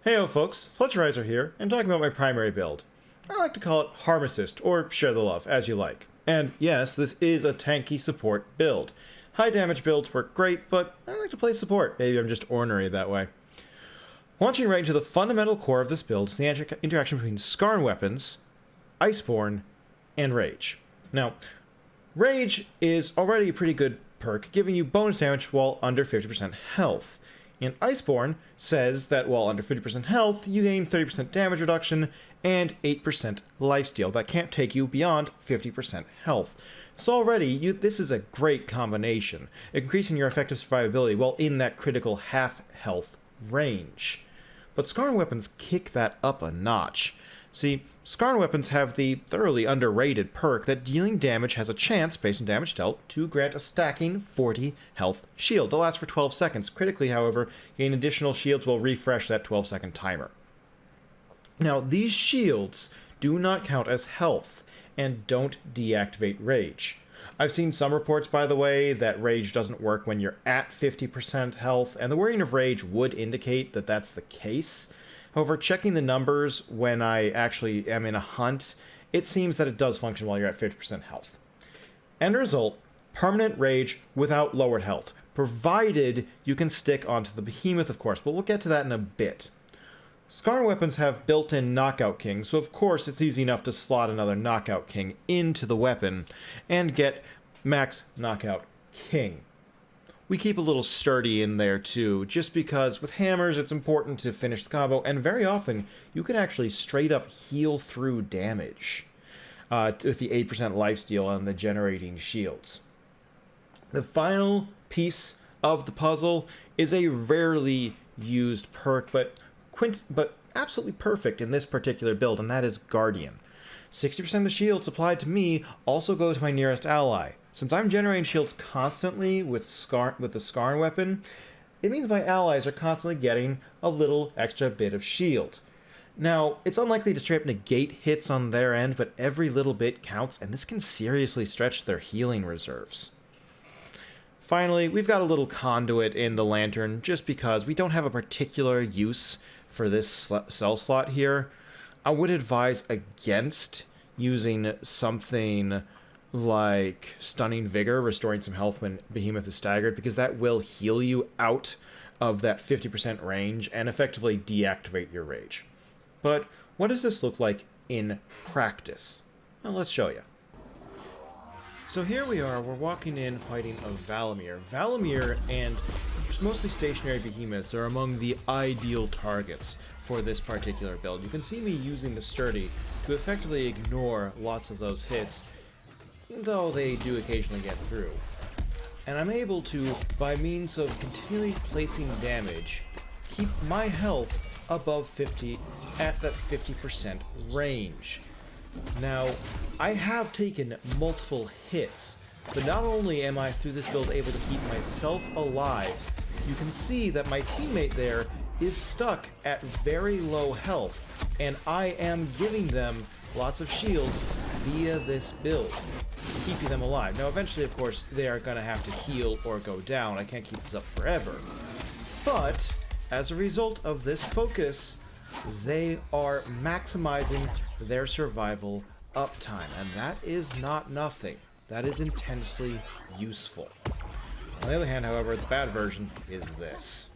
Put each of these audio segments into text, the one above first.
Heyo folks, Fletcherizer here, and talking about my primary build. I like to call it Harmicist, or share the love, as you like. And yes, this is a tanky support build. High damage builds work great, but I like to play support. Maybe I'm just ornery that way. Launching right into the fundamental core of this build is the interaction between Skarn weapons, Iceborne, and Rage. Now, Rage is already a pretty good perk, giving you bonus damage while under 50% health. And Iceborne says that while under 50% health, you gain 30% damage reduction and 8% lifesteal. That can't take you beyond 50% health. So already, this is a great combination, increasing your effective survivability while in that critical half-health range. But Skarn weapons kick that up a notch. See, Skarn weapons have the thoroughly underrated perk that dealing damage has a chance, based on damage dealt, to grant a stacking 40 health shield. That lasts for 12 seconds. Critically, however, gain additional shields will refresh that 12-second timer. Now, these shields do not count as health and don't deactivate Rage. I've seen some reports, by the way, that Rage doesn't work when you're at 50% health, and the wording of Rage would indicate that that's the case. However, checking the numbers when I actually am in a hunt, it seems that it does function while you're at 50% health. End result, permanent Rage without lowered health, provided you can stick onto the behemoth, of course, but we'll get to that in a bit. Skarn weapons have built-in Knockout King, so of course it's easy enough to slot another Knockout King into the weapon and get max Knockout King. We keep a little sturdy in there too, just because with hammers it's important to finish the combo, and very often you can actually straight up heal through damage with the 8% lifesteal and the generating shields. The final piece of the puzzle is a rarely used perk, but absolutely perfect in this particular build, and that is Guardian. 60% of the shields applied to me also go to my nearest ally. Since I'm generating shields constantly with the Skarn weapon, it means my allies are constantly getting a little extra bit of shield. Now, it's unlikely to straight up negate hits on their end, but every little bit counts, and this can seriously stretch their healing reserves. Finally, we've got a little conduit in the lantern, just because we don't have a particular use for this cell slot here. I would advise against using something like Stunning Vigor, restoring some health when Behemoth is staggered, because that will heal you out of that 50% range and effectively deactivate your Rage. But what does this look like in practice? Well, let's show you. So here we are, we're walking in fighting a Valamir. Valamir and mostly stationary behemoths are among the ideal targets for this particular build. You can see me using the Sturdy to effectively ignore lots of those hits, though they do occasionally get through. And I'm able to, by means of continually placing damage, keep my health above 50 at that 50% range. Now, I have taken multiple hits, but not only am I through this build able to keep myself alive, you can see that my teammate there is stuck at very low health, and I am giving them lots of shields via this build, keeping them alive. Now, eventually, of course, they are going to have to heal or go down. I can't keep this up forever. But, as a result of this focus, they are maximizing their survival uptime, and that is not nothing. That is intensely useful. On the other hand, however, the bad version is this.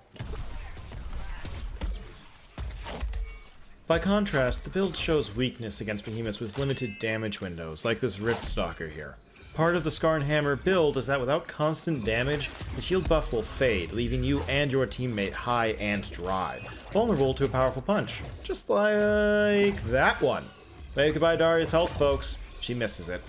By contrast, the build shows weakness against behemoths with limited damage windows, like this Rift Stalker here. Part of the Skarn Hammer build is that without constant damage, the shield buff will fade, leaving you and your teammate high and dry, vulnerable to a powerful punch. Just like that one. Say goodbye to Daria's health, folks. She misses it.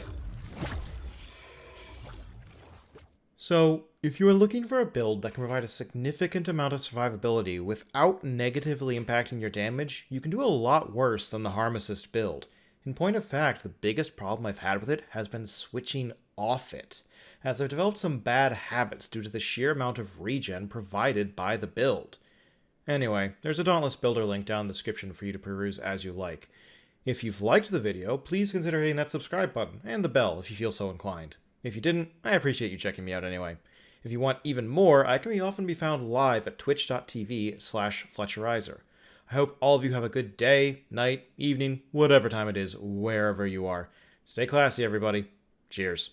So, if you are looking for a build that can provide a significant amount of survivability without negatively impacting your damage, you can do a lot worse than the Harmicist build. In point of fact, the biggest problem I've had with it has been switching off it, as I've developed some bad habits due to the sheer amount of regen provided by the build. Anyway, there's a Dauntless builder link down in the description for you to peruse as you like. If you've liked the video, please consider hitting that subscribe button, and the bell if you feel so inclined. If you didn't, I appreciate you checking me out anyway. If you want even more, I can often be found live at twitch.tv/Fletcherizer. I hope all of you have a good day, night, evening, whatever time it is, wherever you are. Stay classy, everybody. Cheers.